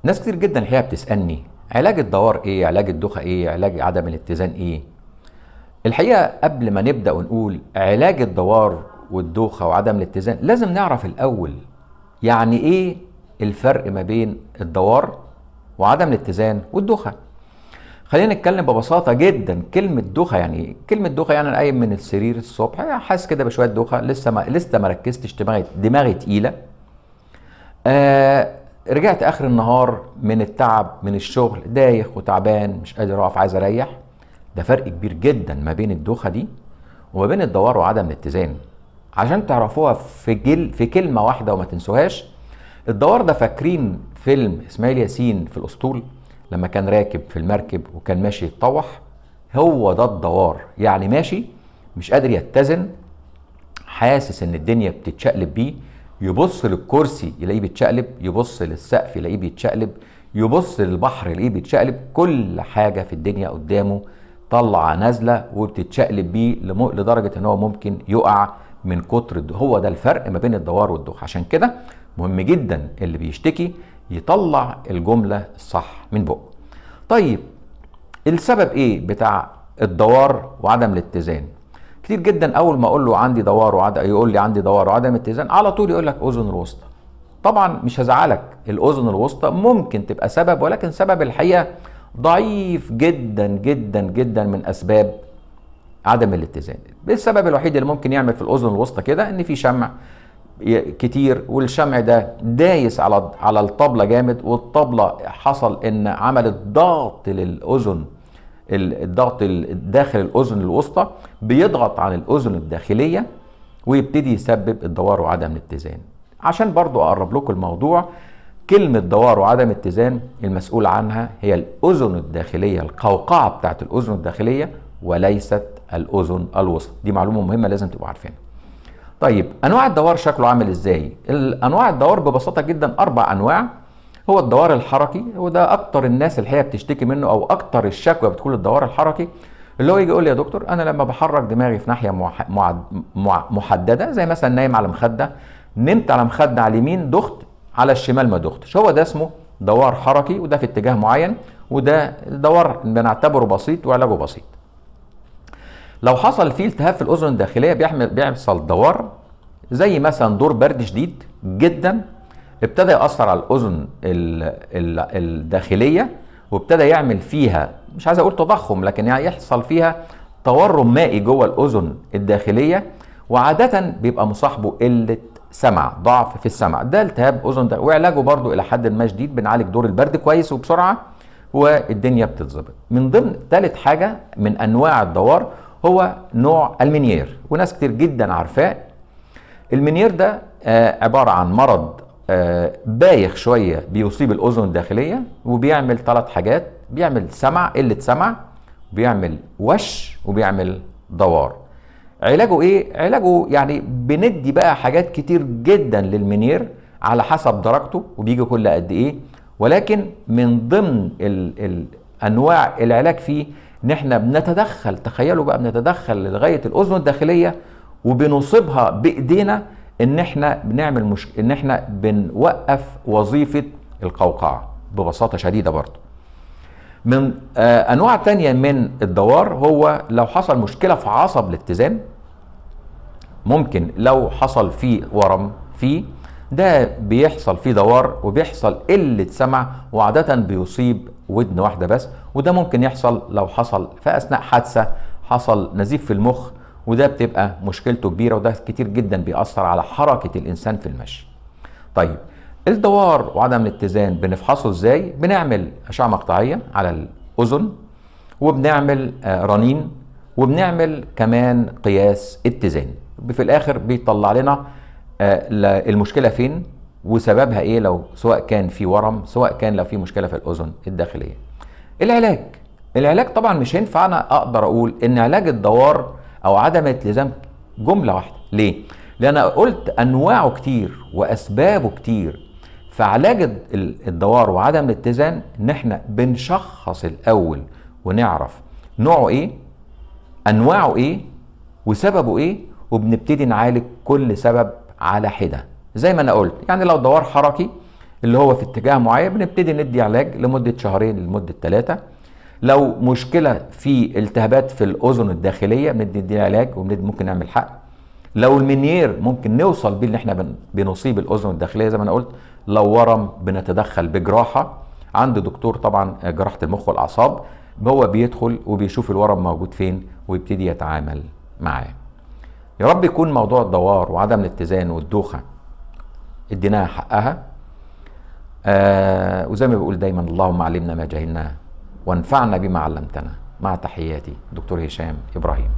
ناس كتير جدا الحقيقه بتسالني علاج الدوار ايه، علاج الدوخه ايه، علاج عدم الاتزان ايه. الحقيقه قبل ما نبدا ونقول علاج الدوار والدوخه وعدم الاتزان لازم نعرف الاول يعني ايه الفرق ما بين الدوار وعدم الاتزان والدوخه. خلينا نتكلم ببساطه جدا. كلمه دوخه يعني ايه؟ كلمه دوخه يعني انا قايم من السرير الصبح حاسس كده بشويه دوخه، لسه ما ركزتش، دماغي تقيله. رجعت اخر النهار من التعب من الشغل، دايخ وتعبان مش قادر اقف، عايز اريح. ده فرق كبير جدا ما بين الدوخه دي وما بين الدوار وعدم الاتزان. عشان تعرفوها في كلمه واحده وما تنسوهاش، الدوار ده فاكرين فيلم اسماعيل ياسين في الاسطول لما كان راكب في المركب وكان ماشي يتطوح؟ هو ده الدوار، يعني ماشي مش قادر يتزن، حاسس ان الدنيا بتتشقلب بيه، يبص للكرسي يلاقيه بيتشقلب، يبص للسقف يلاقيه بيتشقلب، يبص للبحر يلاقيه بيتشقلب، كل حاجه في الدنيا قدامه طالعه نازله وبتتشقلب بيه لدرجه ان هو ممكن يقع من كتر هو ده الفرق ما بين الدوار والدوخه. عشان كده مهم جدا اللي بيشتكي يطلع الجمله الصح من بقه. طيب السبب ايه بتاع الدوار وعدم الاتزان؟ كتير جدا اول ما اقول له عندي دوار يقول لي عندي دوار وعدم اتزان، على طول يقول لك اذن الوسطى. طبعا مش هزعلك، الاذن الوسطى ممكن تبقى سبب، ولكن سبب الحقيقه ضعيف جدا جدا جدا من اسباب عدم الاتزان. السبب الوحيد اللي ممكن يعمل في الاذن الوسطى كده ان في شمع كتير، والشمع ده دايس على الطبله جامد، والطبله حصل ان عملت ضغط للاذن، الضغط داخل الاذن الوسطى بيضغط على الاذن الداخليه ويبتدي يسبب الدوار وعدم الاتزان. عشان برضو اقرب لكم الموضوع، كلمه دوار وعدم اتزان المسؤول عنها هي الاذن الداخليه، القوقعه بتاعت الاذن الداخليه، وليست الاذن الوسطى. دي معلومه مهمه لازم تبقوا عارفينها. طيب انواع الدوار شكله عامل ازاي؟ انواع الدوار ببساطه جدا 4 انواع. هو الدوار الحركي، وده اكتر الناس الحقيقه بتشتكي منه، او اكتر الشكوى بتكون الدوار الحركي، اللي هو يجي يقول لي يا دكتور انا لما بحرك دماغي في ناحيه محدده، زي مثلا نايم على مخده، نمت على مخده على اليمين دخت، على الشمال ما دختش، هو ده اسمه دوار حركي، وده في اتجاه معين، وده دوار بنعتبره بسيط وعلاجه بسيط. لو حصل فيه التهاب في الاذن الداخليه بيحصل دوار، زي مثلا دور برد شديد جدا ابتدى يأثر على الأذن الداخلية، وابتدى يعمل فيها، مش عايز أقول تضخم، لكن يعني يحصل فيها تورم مائي جوه الأذن الداخلية، وعادة بيبقى مصاحبه قلة سمع، ضعف في السمع. ده التهاب أذن ده، وعلاجه برضو إلى حد ما شديد، بنعالج دور البرد كويس وبسرعة والدنيا بتتظبط. من ضمن ثالث حاجة من أنواع الدوار هو نوع المنيير، وناس كتير جدا عارفاه. المنيير ده عبارة عن مرض بايخ شوية بيصيب الأذن الداخلية، وبيعمل 3 حاجات: بيعمل سمع، قلة سمع، بيعمل وش، وبيعمل دوار. علاجه ايه؟ علاجه يعني بندي بقى حاجات كتير جدا للمنير على حسب درجته، وبيجي كل قد ايه، ولكن من ضمن انواع العلاج فيه ان احنا بنتدخل، تخيلوا بقى، بنتدخل لغاية الأذن الداخلية وبنصيبها بايدينا، ان احنا بنعمل ان احنا بنوقف وظيفة القوقعة ببساطة شديدة. برضو من انواع تانية من الدوار هو لو حصل مشكلة في عصب الاتزان، ممكن لو حصل فيه ورم فيه، ده بيحصل فيه دوار وبيحصل قلة سمع، وعادة بيصيب ودن واحدة بس، وده ممكن يحصل لو حصل في اثناء حادثة، حصل نزيف في المخ، وده بتبقى مشكلته كبيرة، وده كتير جدا بيأثر على حركة الإنسان في المشي. طيب الدوار وعدم الاتزان بنفحصه ازاي؟ بنعمل أشعة مقطعية على الأذن، وبنعمل رنين، وبنعمل كمان قياس اتزان. في الآخر بيطلع لنا المشكلة فين وسببها ايه، لو سواء كان في ورم، سواء كان لو في مشكلة في الأذن الداخلية. العلاج طبعا مش هينفع انا اقدر اقول ان علاج الدوار او عدم الاتزان جمله واحده. ليه؟ لان انا قلت انواعه كتير واسبابه كتير. فعلاج الدوار وعدم الاتزان ان احنا بنشخص الاول ونعرف نوعه ايه، انواعه ايه، وسببه ايه، وبنبتدي نعالج كل سبب على حده. زي ما انا قلت، يعني لو دوار حركي اللي هو في اتجاه معين بنبتدي ندي علاج لمدة شهرين لمدة 3. لو مشكلة في التهابات في الأذن الداخلية بندي علاج ممكن نعمل حقن. لو المنيير ممكن نوصل بيه ان احنا بنصيب الأذن الداخلية زي ما انا قلت. لو ورم بنتدخل بجراحة عند دكتور طبعا جراحة المخ والأعصاب، هو بيدخل وبيشوف الورم موجود فين ويبتدي يتعامل معاه. يا رب يكون موضوع الدوار وعدم الاتزان والدوخة اديناها حقها. وزي ما بقول دايما اللهم علمنا ما جهلناه وانفعنا بما علمتنا. مع تحياتي دكتور هشام إبراهيم.